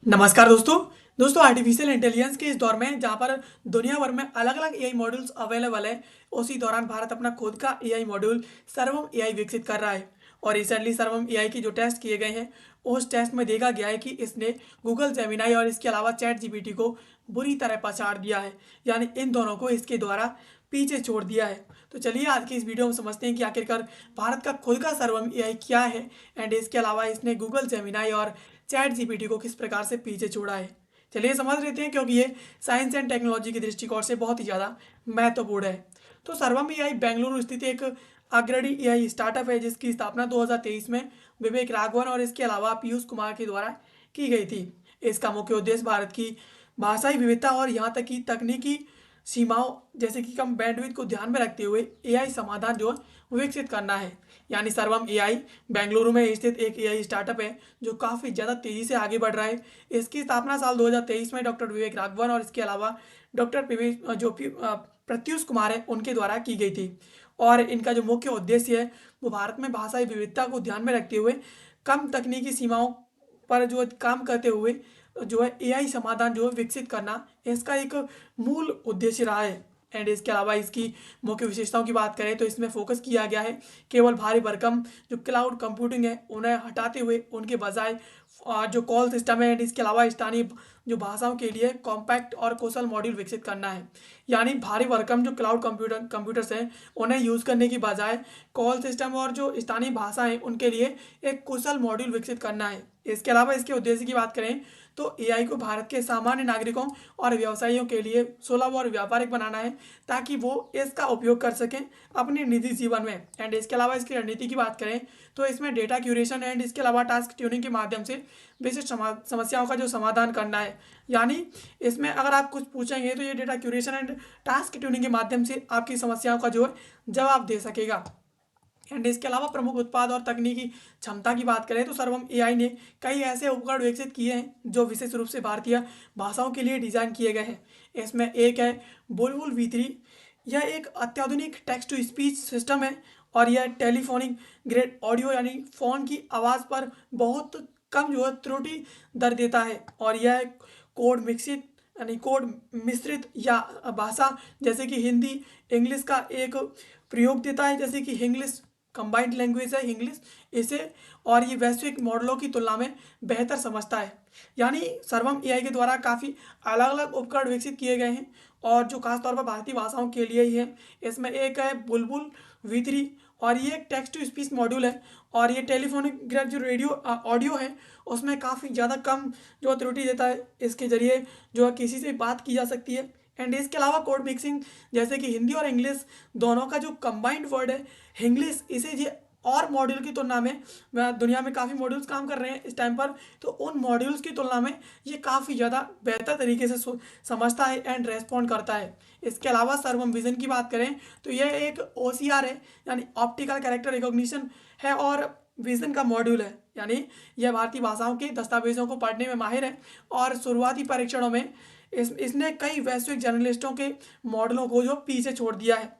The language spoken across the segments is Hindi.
नमस्कार दोस्तों। आर्टिफिशियल इंटेलिजेंस के इस दौर में जहां पर दुनिया भर में अलग अलग एआई मॉड्यूल्स अवेलेबल है, उसी दौरान भारत अपना खुद का एआई मॉड्यूल सर्वम एआई विकसित कर रहा है। और रिसेंटली सर्वम एआई की जो टेस्ट किए गए हैं, उस टेस्ट में देखा गया है कि इसने गूगल जेमिनाई और इसके अलावा चैट जीपीटी को बुरी तरह पछाड़ दिया है। यानी इन दोनों को इसके द्वारा पीछे छोड़ दिया है। तो चलिए आज की इस वीडियो में समझते हैं कि आखिरकार भारत का खुद का सर्वम एआई क्या है एंड इसके अलावा इसने गूगल जेमिनाई और चैट जीपीटी को किस प्रकार से पीछे छोड़ा है। चलिए समझ लेते हैं, क्योंकि ये साइंस एंड टेक्नोलॉजी के दृष्टिकोण से बहुत ही ज़्यादा महत्वपूर्ण है। तो सर्वम एआई बेंगलुरु स्थित एक अग्रणी एआई स्टार्टअप है, जिसकी स्थापना 2023 में विवेक राघवन और इसके अलावा पीयूष कुमार के द्वारा की गई थी। इसका मुख्य उद्देश्य भारत की भाषाई विविधता और यहाँ तक कि तकनीकी सीमाओं जैसे कि कम बैंडविड्थ को ध्यान में रखते हुए एआई समाधान जो है विकसित करना है। यानी सर्वम एआई बेंगलुरु में स्थित एक एआई स्टार्टअप है जो काफ़ी ज़्यादा तेज़ी से आगे बढ़ रहा है। इसकी स्थापना साल 2023 में डॉक्टर विवेक राघवन और इसके अलावा डॉक्टर प्रत्युष कुमार है उनके द्वारा की गई थी। और इनका जो मुख्य उद्देश्य है वो भारत में भाषाई विविधता को ध्यान में रखते हुए कम तकनीकी सीमाओं पर जो काम करते हुए जो है एआई समाधान जो है विकसित करना, इसका एक मूल उद्देश्य रहा है। एंड इसके अलावा इसकी मुख्य विशेषताओं की बात करें तो इसमें फोकस किया गया है केवल भारी भरकम जो क्लाउड कंप्यूटिंग है उन्हें हटाते हुए उनके बजाय जो कॉल सिस्टम है एंड इसके अलावा स्थानीय जो भाषाओं के लिए कॉम्पैक्ट और कुशल मॉड्यूल विकसित करना है। यानी भारी भरकम जो क्लाउड कंप्यूटर्स हैं उन्हें यूज़ करने की बजाय कॉल सिस्टम और जो स्थानीय भाषा है उनके लिए एक कुशल मॉड्यूल विकसित करना है। इसके अलावा इसके उद्देश्य की बात करें तो एआई को भारत के सामान्य नागरिकों और व्यवसायियों के लिए सुलभ और व्यापारिक बनाना है, ताकि वो इसका उपयोग कर सकें अपने निजी जीवन में। एंड इसके अलावा इसकी रणनीति की बात करें तो इसमें डेटा क्यूरेशन एंड इसके अलावा टास्क ट्यूनिंग के माध्यम से विशिष्ट समस्याओं का जो समाधान करना है। यानी इसमें अगर आप कुछ पूछेंगे तो ये data curation and task tuning के माध्यम से आपकी समस्याओं का जो है जवाब दे सकेगा। एंड इसके अलावा प्रमुख उत्पाद और तकनीकी क्षमता की बात करें तो सर्वम एआई ने कई ऐसे उपकरण विकसित किए हैं जो विशेष रूप से भारतीय भाषाओं के लिए डिजाइन किए गए हैं। इसमें एक है बुलबुल V3। यह एक अत्याधुनिक टेक्स्ट टू स्पीच सिस्टम है और यह टेलीफोनिक ग्रेड ऑडियो यानी फ़ोन की आवाज़ पर बहुत कम जो है त्रुटि दर देता है। और यह कोड मिश्रित यानी कोड मिश्रित या भाषा जैसे कि हिंदी इंग्लिश का एक प्रयोग देता है, जैसे कि इंग्लिश कंबाइंड लैंग्वेज है इंग्लिश इसे, और ये वैश्विक मॉडलों की तुलना में बेहतर समझता है। यानी सर्वम एआई के द्वारा काफ़ी अलग अलग उपकरण विकसित किए गए हैं और जो खासतौर पर भारतीय भाषाओं के लिए ही है। इसमें एक है बुलबुल V3 और ये एक टेक्स्ट टू स्पीच मॉड्यूल है और ये टेलीफोनिक जो रेडियो ऑडियो है उसमें काफ़ी ज़्यादा कम जो त्रुटि देता है। इसके जरिए जो है किसी से बात की जा सकती है। एंड इसके अलावा कोड मिक्सिंग जैसे कि हिंदी और इंग्लिश दोनों का जो कंबाइंड वर्ड है इंग्लिश, इसे ये और मॉड्यूल की तुलना में दुनिया में काफ़ी मॉड्यूल्स काम कर रहे हैं इस टाइम पर, तो उन मॉड्यूल्स की तुलना में ये काफ़ी ज़्यादा बेहतर तरीके से समझता है एंड रेस्पॉन्ड करता है। इसके अलावा सर्वम विजन की बात करें तो यह एक OCR है यानी ऑप्टिकल कैरेक्टर रिकॉग्निशन है और विजन का मॉड्यूल है। यानी यह भारतीय भाषाओं के दस्तावेजों को पढ़ने में माहिर है और शुरुआती परीक्षणों में इसने कई वैश्विक जर्नलिस्टों के मॉडलों को जो पीछे छोड़ दिया है।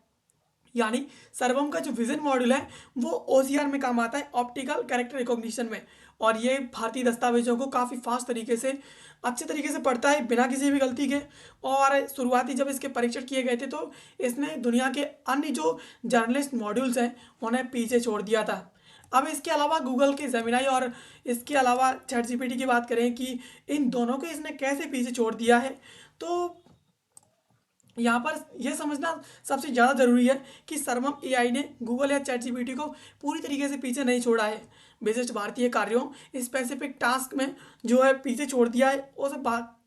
यानी सर्वम का जो विजन मॉड्यूल है वो OCR में काम आता है, ऑप्टिकल कैरेक्टर रिकॉग्निशन में, और ये भारतीय दस्तावेजों को काफ़ी फास्ट तरीके से अच्छे तरीके से पढ़ता है बिना किसी भी गलती के। और शुरुआती जब इसके परीक्षण किए गए थे तो इसने दुनिया के अन्य जो जर्नलिस्ट मॉड्यूल्स हैं उन्हें पीछे छोड़ दिया था। अब इसके अलावा गूगल के जेमिनाई और इसके अलावा चैट जीपीटी की बात करें कि इन दोनों को इसने कैसे पीछे छोड़ दिया है, तो यहाँ पर यह समझना सबसे ज़्यादा ज़रूरी है कि सर्वम एआई ने गूगल या चैट जीपीटी को पूरी तरीके से पीछे नहीं छोड़ा है। विशिष्ट भारतीय कार्यों स्पेसिफिक टास्क में जो है पीछे छोड़ दिया है, उसे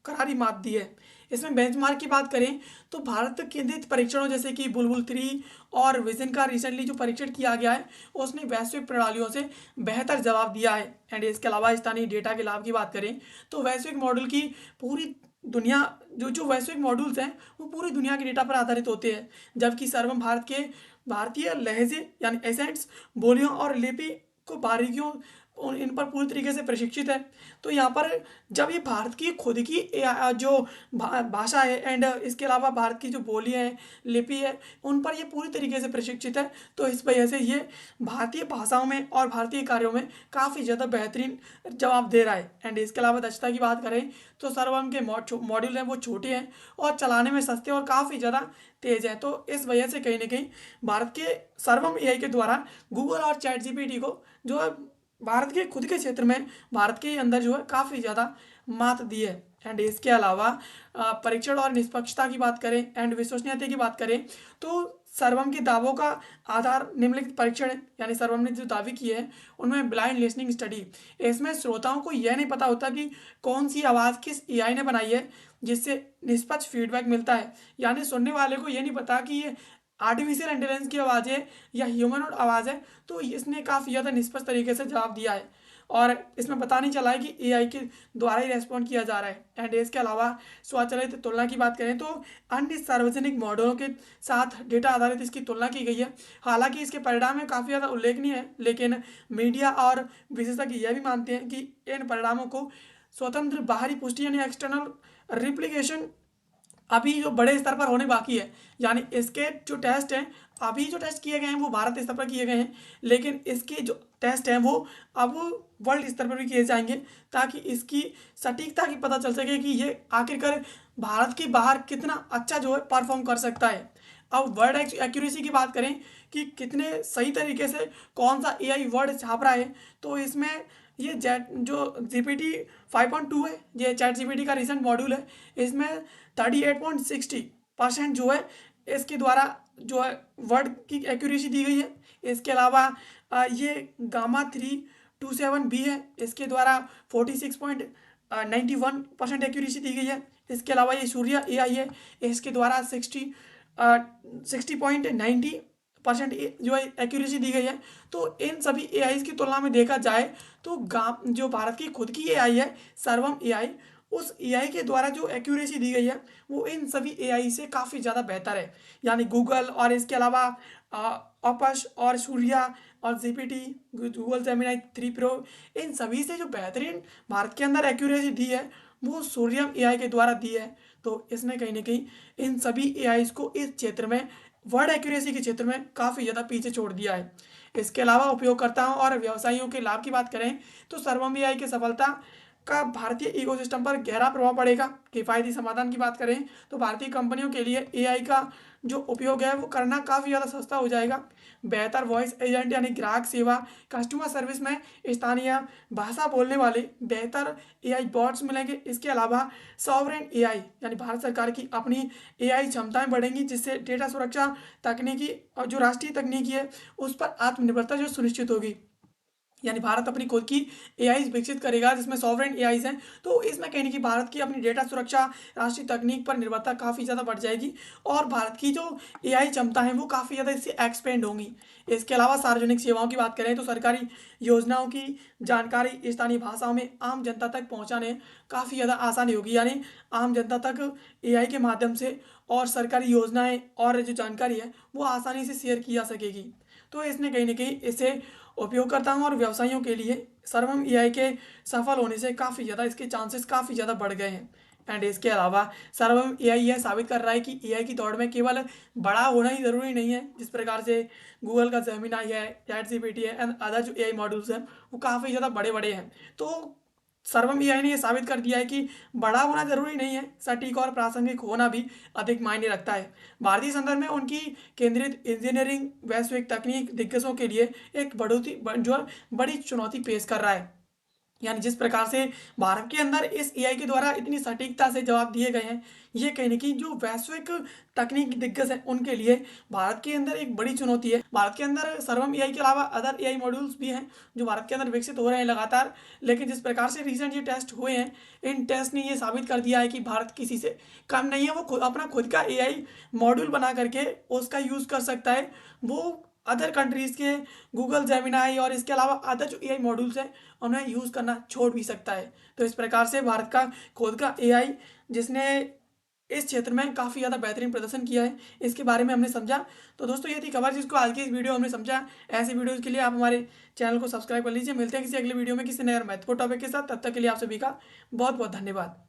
करारी मात दी है। इसमें बेंचमार्क की बात करें तो भारत केंद्रित परीक्षणों जैसे कि बुलबुल 3 और विजन का रिसेंटली जो परीक्षण किया गया है उसने वैश्विक प्रणालियों से बेहतर जवाब दिया है। एंड इसके अलावा स्थानीय डेटा के लाभ की बात करें तो वैश्विक मॉडल की पूरी दुनिया जो जो वैश्विक मॉड्यूल्स हैं वो पूरी दुनिया के डेटा पर आधारित होते हैं, जबकि सर्वम भारत के भारतीय लहजे यानी एसेंट्स बोलियों और लिपि को बारीकियों इन पर पूरी तरीके से प्रशिक्षित है। तो यहाँ पर जब ये भारत की खुद की जो भाषा है एंड इसके अलावा भारत की जो बोली है, लिपि है, उन पर ये पूरी तरीके से प्रशिक्षित है। तो इस वजह से ये भारतीय भाषाओं में और भारतीय कार्यों में काफ़ी ज़्यादा बेहतरीन जवाब दे रहा है। एंड इसके अलावा दक्षता की बात करें तो सर्वम के मॉड्यूल हैं वो छोटे हैं और चलाने में सस्ते और काफ़ी ज़्यादा तेज है। तो इस वजह से कहीं ना कहीं भारत के सर्वम एआई के द्वारा गूगल और चैट जीपीटी को जो है भारत के खुद के क्षेत्र में, भारत के अंदर जो है काफ़ी ज़्यादा मात दी है। एंड इसके अलावा परीक्षण और निष्पक्षता की बात करें एंड विश्वसनीयता की बात करें तो सर्वम के दावों का आधार निम्नलिखित परीक्षण है। यानी सर्वम ने जो दावे किए हैं उनमें ब्लाइंड लिसनिंग स्टडी, इसमें श्रोताओं को यह नहीं पता होता कि कौन सी आवाज़ किस एआई ने बनाई है, जिससे निष्पक्ष फीडबैक मिलता है। यानी सुनने वाले को ये नहीं पता कि ये आर्टिफिशियल इंटेलिजेंस की आवाज़ है या ह्यूमन आवाज़ है। तो इसने काफ़ी ज़्यादा निष्पक्ष तरीके से जवाब दिया है और इसमें पता नहीं चला है कि एआई के द्वारा ही रेस्पॉन्ड किया जा रहा है। एंड इसके अलावा स्वचालित तुलना की बात करें तो अन्य सार्वजनिक मॉडलों के साथ डेटा आधारित इसकी तुलना की गई है। हालांकि इसके परिणाम में काफ़ी ज़्यादा उल्लेखनीय है, लेकिन मीडिया और विशेषज्ञ यह भी मानते हैं कि इन परिणामों को स्वतंत्र बाहरी पुष्टि यानी एक्सटर्नल रिप्लिकेशन अभी जो बड़े स्तर पर होने बाकी है। यानी इसके जो टेस्ट हैं, अभी जो टेस्ट किए गए हैं वो भारत स्तर पर किए गए हैं, लेकिन इसके जो टेस्ट हैं वो अब वर्ल्ड स्तर पर भी किए जाएंगे ताकि इसकी सटीकता की पता चल सके कि ये आखिरकार भारत के बाहर कितना अच्छा जो है परफॉर्म कर सकता है। अब वर्ड एक्यूरेसी की बात करें कि कितने सही तरीके से कौन सा एआई वर्ड छाप रहा है, तो इसमें ये जेट जो जीपीटी 5.2 है, ये चैट जीपीटी का रिसेंट मॉड्यूल है, इसमें 38.60% जो है इसके द्वारा जो है वर्ड की एक्यूरेसी दी गई है। इसके अलावा ये गामा 327 भी है, इसके द्वारा 46.91% एक्यूरेसी दी गई है। इसके अलावा ये सूर्या एआई है, इसके द्वारा 60.90% जो है एक्यूरेसी दी गई है। तो इन सभी एआई की तुलना में देखा जाए तो जो भारत की खुद की एआई है सर्वम एआई, उस एआई के द्वारा जो एक्यूरेसी दी गई है वो इन सभी एआई से काफ़ी ज़्यादा बेहतर है। यानी गूगल और इसके अलावा ऑपस और सूर्या और जीपीटी, गूगल जेमिनी 3 प्रो, इन सभी से जो बेहतरीन भारत के अंदर एक्यूरेसी दी है वो सूर्यम एआई के द्वारा दी है। तो इसने कहीं ना कहीं इन सभी एआईज को इस क्षेत्र में, वर्ड एक्यूरेसी के क्षेत्र में काफ़ी ज़्यादा पीछे छोड़ दिया है। इसके अलावा उपयोगकर्ताओं और व्यवसायियों के लाभ की बात करें तो सर्वम एआई की सफलता का भारतीय इकोसिस्टम पर गहरा प्रभाव पड़ेगा। किफ़ायती समाधान की बात करें तो भारतीय कंपनियों के लिए एआई का जो उपयोग है वो करना काफ़ी ज़्यादा सस्ता हो जाएगा। बेहतर वॉइस एजेंट यानी ग्राहक सेवा, कस्टमर सर्विस में स्थानीय भाषा बोलने वाले बेहतर एआई बॉट्स मिलेंगे। इसके अलावा सॉवरेन एआई यानी भारत सरकार की अपनी एआई क्षमताएं बढ़ेंगी, जिससे डेटा सुरक्षा तकनीकी और जो राष्ट्रीय तकनीकी है उस पर आत्मनिर्भरता जो सुनिश्चित होगी। यानी भारत अपनी खुद की एआई विकसित करेगा जिसमें सॉवरेन एआईज हैं। तो इसमें कहीं ना कहीं भारत की अपनी डेटा सुरक्षा, राष्ट्रीय तकनीक पर निर्भरता काफ़ी ज़्यादा बढ़ जाएगी और भारत की जो एआई क्षमता है वो काफ़ी ज़्यादा इससे एक्सपेंड होंगी। इसके अलावा सार्वजनिक सेवाओं की बात करें तो सरकारी योजनाओं की जानकारी स्थानीय भाषाओं में आम जनता तक पहुँचाने काफ़ी ज़्यादा आसानी होगी। यानी आम जनता तक एआई के माध्यम से और सरकारी योजनाएँ और जो जानकारी है वो आसानी से शेयर की जा सकेगी। तो इसने कहीं ना कहीं इसे उपयोगकर्ताओं और व्यवसायियों के लिए सर्वम एआई के सफल होने से काफ़ी ज़्यादा इसके चांसेस काफ़ी ज़्यादा बढ़ गए हैं। एंड इसके अलावा सर्वम एआई यह साबित कर रहा है कि एआई की दौड़ में केवल बड़ा होना ही ज़रूरी नहीं है। जिस प्रकार से गूगल का जेमिनी है, चैट जीपीटी है एंड अदर जो एआई मॉड्यूल्स हैं वो काफ़ी ज़्यादा बड़े बड़े हैं। तो सर्वम एआई ने यह साबित कर दिया है कि बड़ा होना जरूरी नहीं है, सटीक और प्रासंगिक होना भी अधिक मायने रखता है। भारतीय संदर्भ में उनकी केंद्रित इंजीनियरिंग वैश्विक तकनीक दिग्गजों के लिए एक बढ़ोतरी जो बड़ी चुनौती पेश कर रहा है। यानी जिस प्रकार से भारत के अंदर इस एआई के द्वारा इतनी सटीकता से जवाब दिए गए हैं, ये कहीं ना कहीं जो वैश्विक तकनीक दिग्गज हैं उनके लिए भारत के अंदर एक बड़ी चुनौती है। भारत के अंदर सर्वम एआई के अलावा अदर एआई मॉड्यूल्स भी हैं जो भारत के अंदर विकसित हो रहे हैं लगातार, लेकिन जिस प्रकार से रिसेंट ये टेस्ट हुए हैं, इन टेस्ट ने ये साबित कर दिया है कि भारत किसी से कम नहीं है। वो अपना खुद का एआई मॉड्यूल बना करके उसका यूज़ कर सकता है। वो अदर कंट्रीज़ के गूगल जेमिनाई और इसके अलावा अदर जो एआई मॉड्यूल्स हैं उन्हें यूज़ करना छोड़ भी सकता है। तो इस प्रकार से भारत का खुद का एआई जिसने इस क्षेत्र में काफ़ी ज़्यादा बेहतरीन प्रदर्शन किया है, इसके बारे में हमने समझा। तो दोस्तों ये थी खबर जिसको आज की इस वीडियो हमने समझा। ऐसी वीडियोज़ के लिए आप हमारे चैनल को सब्सक्राइब कर लीजिए। मिलते हैं किसी अगले वीडियो में किसी नए और महत्वपूर्ण टॉपिक के साथ। तब तक के लिए आप सभी का बहुत बहुत धन्यवाद।